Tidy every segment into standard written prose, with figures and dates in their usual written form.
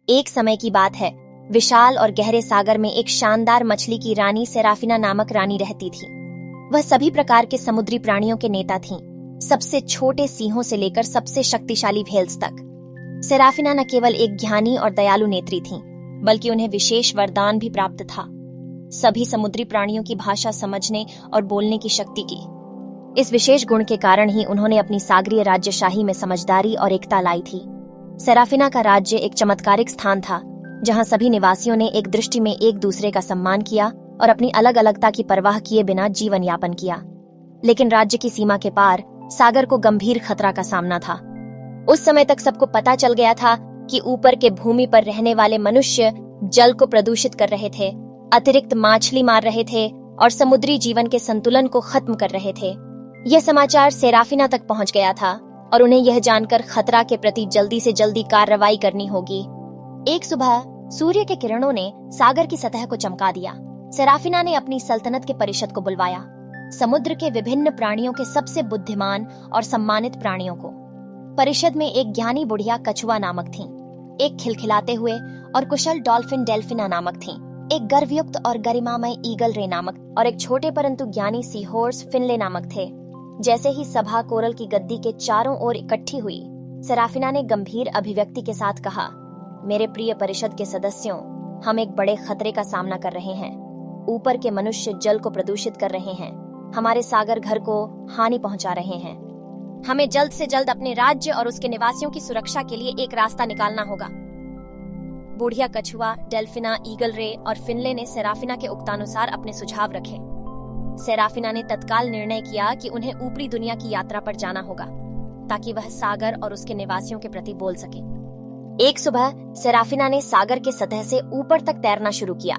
एक समय की बात है, विशाल और गहरे सागर में एक शानदार मछली की रानी सेराफिना नामक रानी रहती थी। वह सभी प्रकार के समुद्री प्राणियों के नेता थीं, सबसे छोटे सिंहों से लेकर सबसे शक्तिशाली व्हेल्स तक। सेराफिना न केवल एक ज्ञानी और दयालु नेत्री थीं, बल्कि उन्हें विशेष वरदान भी प्राप्त था, सभी समुद्री प्राणियों की भाषा समझने और बोलने की शक्ति की। इस विशेष गुण के कारण ही उन्होंने अपनी सागरीय राज्यशाही में समझदारी और एकता लाई थी। सेराफिना का राज्य एक चमत्कारिक स्थान था, जहां सभी निवासियों ने एक दृष्टि में एक दूसरे का सम्मान किया और अपनी अलग अलगता की परवाह किए बिना जीवन यापन किया। लेकिन राज्य की सीमा के पार सागर को गंभीर खतरा का सामना था। उस समय तक सबको पता चल गया था कि ऊपर के भूमि पर रहने वाले मनुष्य जल को प्रदूषित कर रहे थे, अतिरिक्त मछली मार रहे थे और समुद्री जीवन के संतुलन को खत्म कर रहे थे। यह समाचार सेराफिना तक पहुंच गया था और उन्हें यह जानकर खतरा के प्रति जल्दी से जल्दी कार्रवाई करनी होगी। एक सुबह सूर्य के किरणों ने सागर की सतह को चमका दिया। सेराफिना ने अपनी सल्तनत के परिषद को बुलवाया, समुद्र के विभिन्न प्राणियों के सबसे बुद्धिमान और सम्मानित प्राणियों को। परिषद में एक ज्ञानी बुढ़िया कछुआ नामक थी, एक खिलखिलाते हुए और कुशल डॉल्फिन डेल्फिना नामक थी, एक गर्वयुक्त और गरिमामय ईगल रे नामक और एक छोटे परंतु ज्ञानी सी हॉर्स फिनले नामक थे। जैसे ही सभा कोरल की गद्दी के चारों ओर इकट्ठी हुई, सेराफिना ने गंभीर अभिव्यक्ति के साथ कहा, मेरे प्रिय परिषद के सदस्यों, हम एक बड़े खतरे का सामना कर रहे हैं। ऊपर के मनुष्य जल को प्रदूषित कर रहे हैं, हमारे सागर घर को हानि पहुंचा रहे हैं। हमें जल्द से जल्द अपने राज्य और उसके निवासियों की सुरक्षा के लिए एक रास्ता निकालना होगा। बुढ़िया कछुआ, डेल्फिना, ईगल रे और फिनले ने सेराफिना के उक्तानुसार अपने सुझाव रखे। सेराफिना ने तत्काल निर्णय किया कि उन्हें ऊपरी दुनिया की यात्रा पर जाना होगा, ताकि वह सागर और उसके निवासियों के प्रति बोल सके। एक सुबह सेराफिना ने सागर के सतह से ऊपर तक तैरना शुरू किया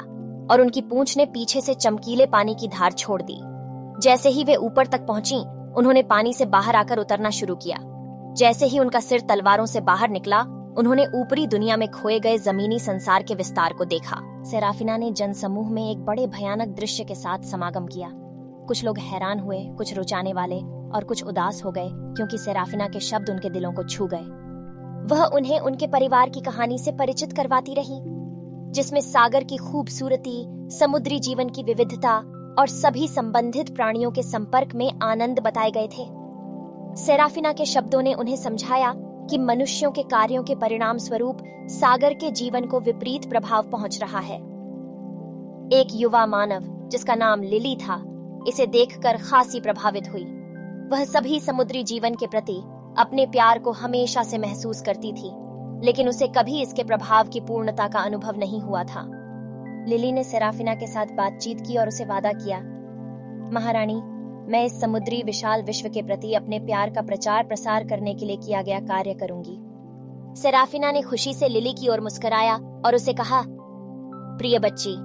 और उनकी पूंछ ने पीछे से चमकीले पानी की धार छोड़ दी। जैसे ही वे ऊपर तक पहुंची, उन्होंने पानी से बाहर आकर उतरना शुरू किया। जैसे ही उनका सिर तलवारों से बाहर निकला, उन्होंने ऊपरी दुनिया में खोए गए जमीनी संसार के विस्तार को देखा। सेराफिना ने जनसमूह में एक बड़े भयानक दृश्य के साथ समागम किया। कुछ लोग हैरान हुए, कुछ रुचाने वाले और कुछ उदास हो गए, क्योंकि सेराफिना के शब्द उनके दिलों को छू गए। वह उन्हें उनके परिवार की कहानी से परिचित करवाती रही, जिसमें सागर की खूबसूरती, समुद्री जीवन की विविधता और सभी संबंधित प्राणियों के संपर्क में आनंद बताए गए थे। सेराफिना के शब्दों ने उन्हें समझाया कि मनुष्यों के कार्यों के परिणाम स्वरूप सागर के जीवन को विपरीत प्रभाव पहुंच रहा है। एक युवा मानव, जिसका नाम लिली था, इसे देखकर खासी प्रभावित हुई। वह सभी समुद्री जीवन के प्रति अपने प्यार को हमेशा से महसूस करती थी, लेकिन उसे कभी इसके प्रभाव की पूर्णता का अनुभव नहीं हुआ था। लिली ने सेराफिना के साथ बातचीत की और उसे वादा किया, महारानी, मैं इस समुद्री विशाल विश्व के प्रति अपने प्यार का प्रचार प्रसार करने के लिए किया गया कार्य करूंगी। सेराफिना ने खुशी से लिली की ओर मुस्कुराया और उसे कहा, प्रिय बच्ची,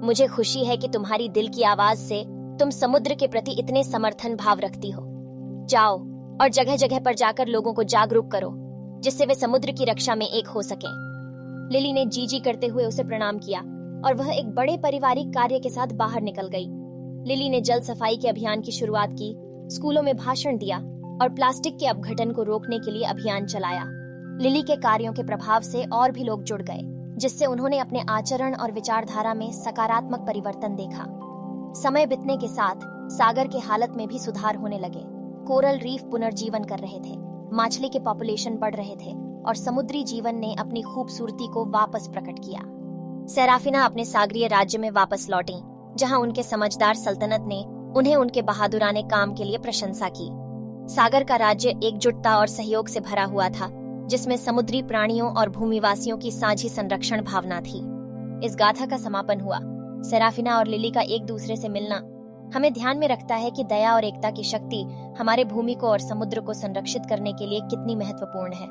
मुझे खुशी है कि तुम्हारी दिल की आवाज से तुम समुद्र के प्रति इतने समर्थन भाव रखती हो। जाओ और जगह जगह पर जाकर लोगों को जागरूक करो, जिससे वे समुद्र की रक्षा में एक हो सकें। लिली ने जी करते हुए उसे प्रणाम किया और वह एक बड़े पारिवारिक कार्य के साथ बाहर निकल गई। लिली ने जल सफाई के अभियान की शुरुआत की, स्कूलों में भाषण दिया और प्लास्टिक के अपघटन को रोकने के लिए अभियान चलाया। लिली के कार्यों के प्रभाव से और भी लोग जुड़ गए, जिससे उन्होंने अपने आचरण और विचारधारा में सकारात्मक परिवर्तन देखा। समय बीतने के साथ सागर के हालत में भी सुधार होने लगे। कोरल रीफ पुनर्जीवन कर रहे थे, मछली के पॉपुलेशन बढ़ रहे थे और समुद्री जीवन ने अपनी खूबसूरती को वापस प्रकट किया। सेराफिना अपने सागरीय राज्य में वापस लौटी, जहां उनके समझदार सल्तनत ने उन्हें उनके बहादुराने काम के लिए प्रशंसा की। सागर का राज्य एकजुटता और सहयोग से भरा हुआ था, जिसमें समुद्री प्राणियों और भूमिवासियों की साझी संरक्षण भावना थी। इस गाथा का समापन हुआ। सेराफिना और लिली का एक दूसरे से मिलना हमें ध्यान में रखता है कि दया और एकता की शक्ति हमारे भूमि को और समुद्र को संरक्षित करने के लिए कितनी महत्वपूर्ण है।